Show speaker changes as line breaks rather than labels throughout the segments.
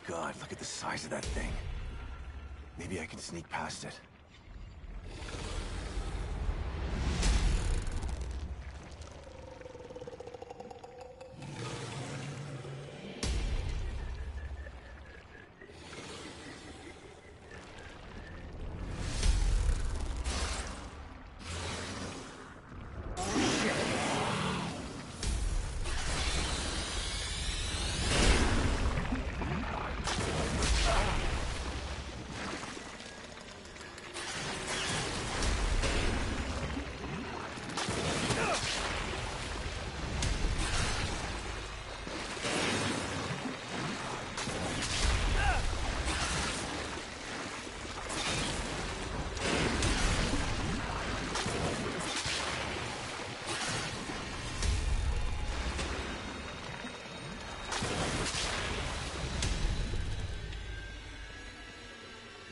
God, look at the size of that thing. Maybe I can sneak past it.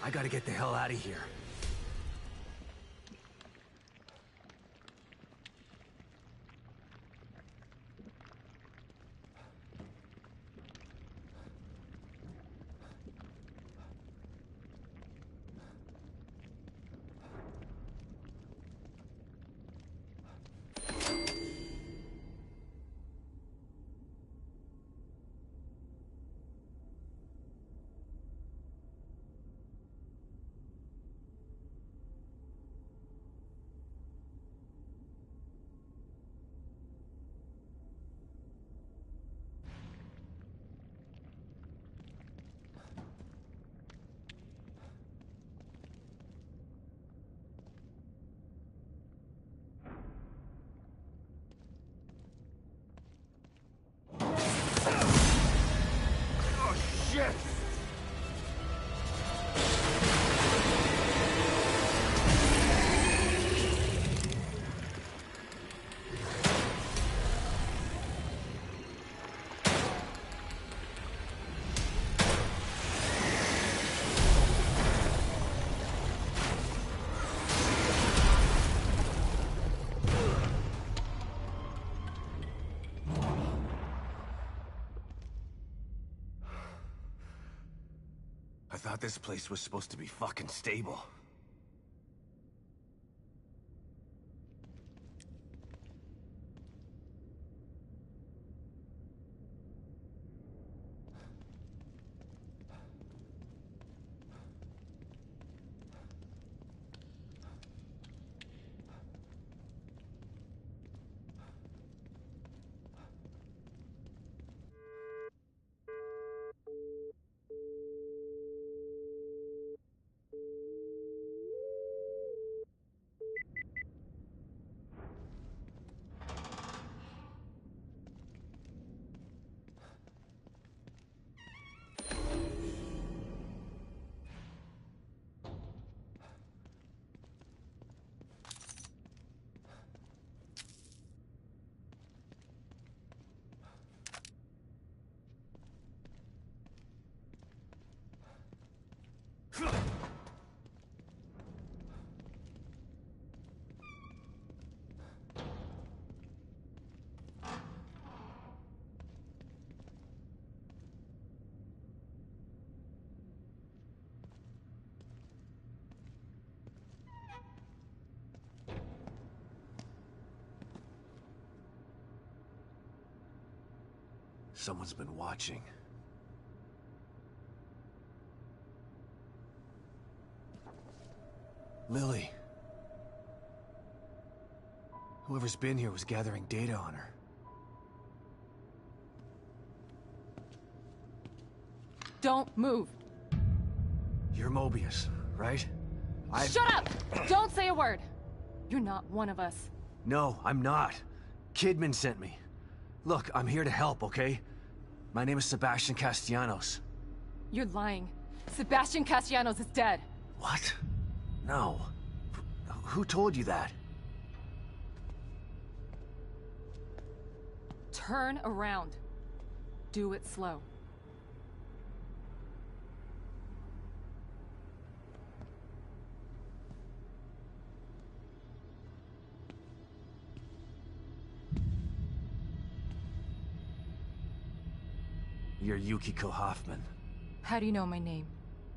I gotta get the hell out of here. I thought this place was supposed to be fucking stable. Someone's been watching. Lily. Whoever's been here was gathering data on her.
Don't move.
You're Mobius, right?
Shut up! Don't say a word. You're not one of us.
No, I'm not. Kidman sent me. Look, I'm here to help, okay? My name is Sebastian Castellanos.
You're lying. Sebastian Castellanos is dead.
What? No. Who told you that?
Turn around. Do it slow.
You're Yukiko Hoffman.
How do you know my name?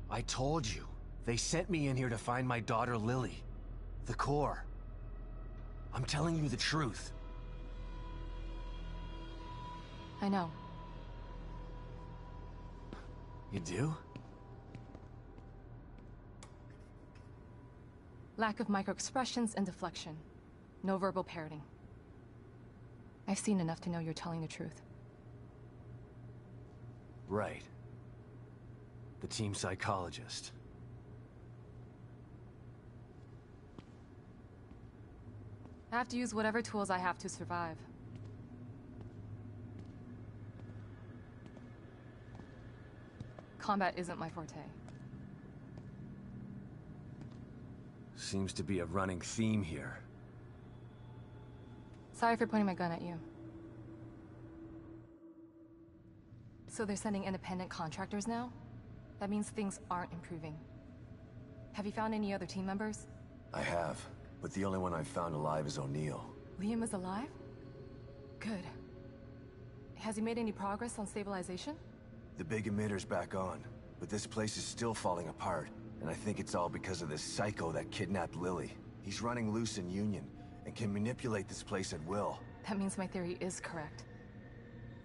I told you. They sent me in here to find my daughter Lily. The core. I'm telling you the truth.
I know.
You do?
Lack of microexpressions and deflection. No verbal parroting. I've seen enough to know you're telling the truth.
Right. The team psychologist.
I have to use whatever tools I have to survive. Combat isn't my forte.
Seems to be a running theme here.
Sorry for pointing my gun at you. So they're sending independent contractors now? That means things aren't improving. Have you found any other team members?
I have, but the only one I've found alive is O'Neill.
Liam is alive? Good. Has he made any progress on stabilization?
The big emitter's back on, but this place is still falling apart, and I think it's all because of this psycho that kidnapped Lily. He's running loose in Union, and can manipulate this place at will.
That means my theory is correct.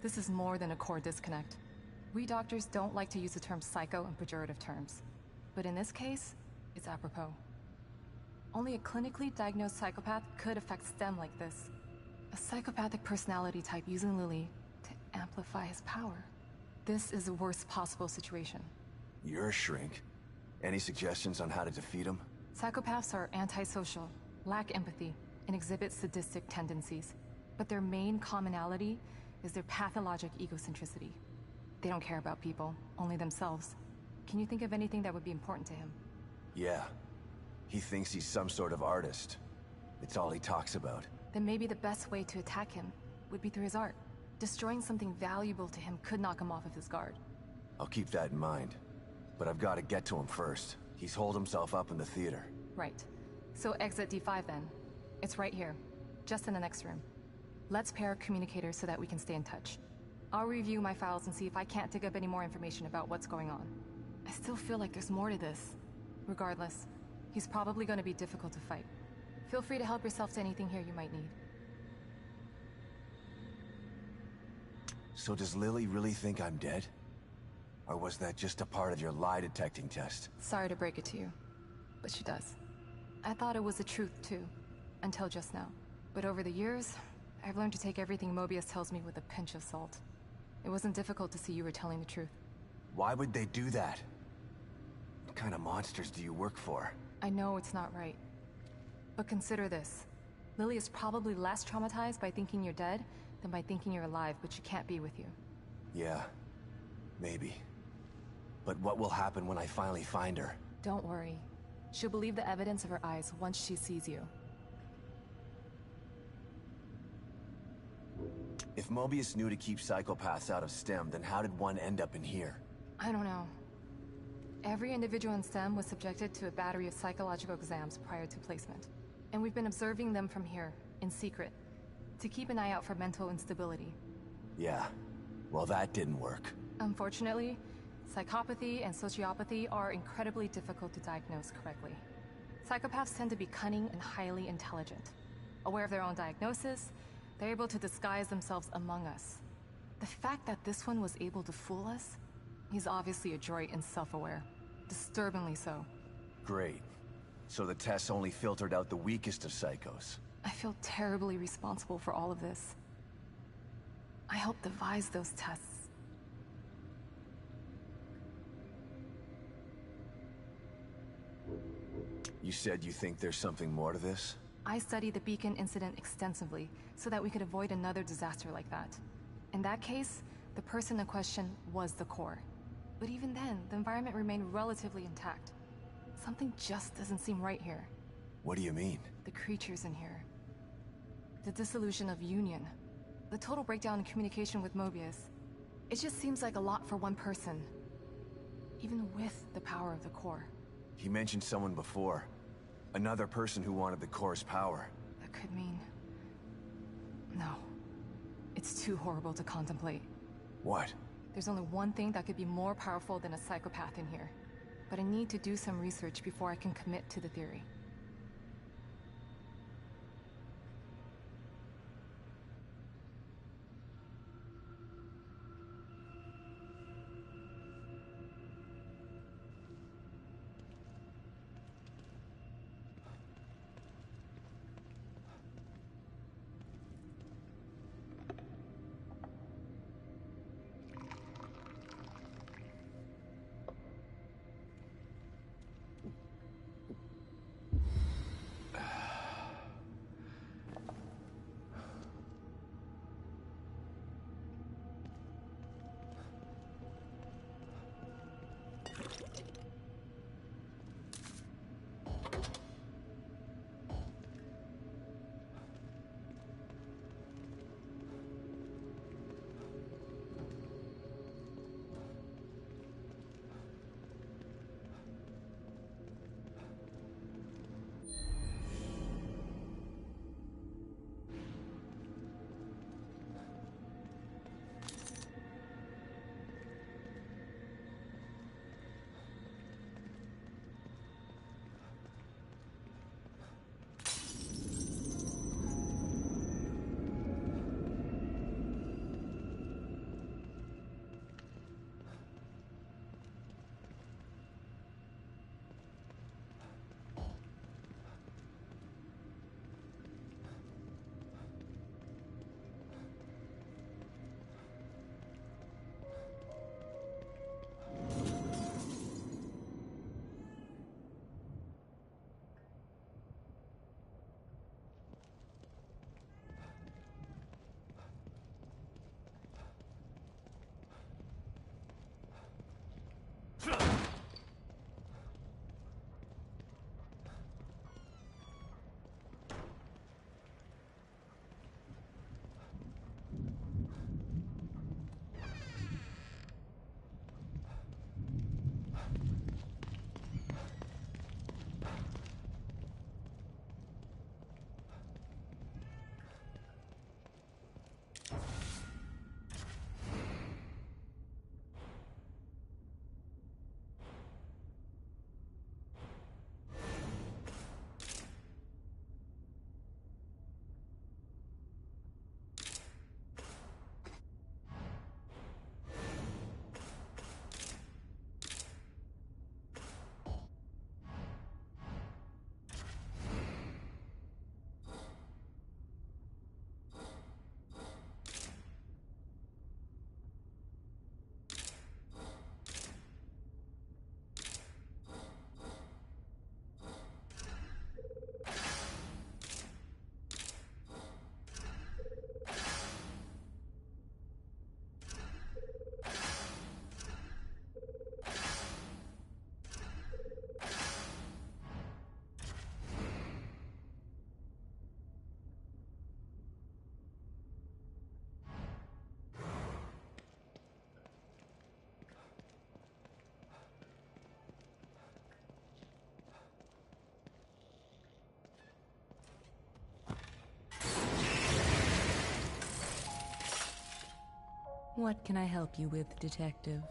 This is more than a core disconnect. We doctors don't like to use the term psycho in pejorative terms, but in this case, it's apropos. Only a clinically diagnosed psychopath could affect STEM like this. A psychopathic personality type using Lily to amplify his power. This is the worst possible situation.
You're a shrink. Any suggestions on how to defeat him?
Psychopaths are antisocial, lack empathy, and exhibit sadistic tendencies. But their main commonality is their pathologic egocentricity. They don't care about people, only themselves. Can you think of anything that would be important to him?
Yeah. He thinks he's some sort of artist. It's all he talks about.
Then maybe the best way to attack him would be through his art. Destroying something valuable to him could knock him off of his guard.
I'll keep that in mind. But I've got to get to him first. He's holed himself up in the theater.
Right. So exit D5 then. It's right here, just in the next room. Let's pair communicators so that we can stay in touch. I'll review my files and see if I can't dig up any more information about what's going on. I still feel like there's more to this. Regardless, he's probably going to be difficult to fight. Feel free to help yourself to anything here you might need.
So does Lily really think I'm dead? Or was that just a part of your lie detecting test?
Sorry to break it to you, but she does. I thought it was the truth too, until just now. But over the years, I've learned to take everything Mobius tells me with a pinch of salt. It wasn't difficult to see you were telling the truth.
Why would they do that? What kind of monsters do you work for?
I know it's not right. But consider this. Lily is probably less traumatized by thinking you're dead than by thinking you're alive, but she can't be with you.
Yeah, maybe. But what will happen when I finally find her?
Don't worry. She'll believe the evidence of her eyes once she sees you.
If Mobius knew to keep psychopaths out of STEM, then how did one end up in here?
I don't know. Every individual in STEM was subjected to a battery of psychological exams prior to placement. And we've been observing them from here, in secret, to keep an eye out for mental instability.
Yeah, well that didn't work.
Unfortunately, psychopathy and sociopathy are incredibly difficult to diagnose correctly. Psychopaths tend to be cunning and highly intelligent. Aware of their own diagnosis, they're able to disguise themselves among us. The fact that this one was able to fool us, he's obviously adroit and self-aware. Disturbingly so.
Great. So the tests only filtered out the weakest of psychos.
I feel terribly responsible for all of this. I helped devise those tests.
You said you think there's something more to this?
I studied the Beacon incident extensively so that we could avoid another disaster like that. In that case, the person in question was the core. But even then, the environment remained relatively intact. Something just doesn't seem right here.
What do you mean?
The creatures in here. The dissolution of Union. The total breakdown in communication with Mobius. It just seems like a lot for one person. Even with the power of the core.
He mentioned someone before. Another person who wanted the core's power.
That could mean... No. It's too horrible to contemplate.
What?
There's only one thing that could be more powerful than a psychopath in here. But I need to do some research before I can commit to the theory.
What can I help you with, Detective?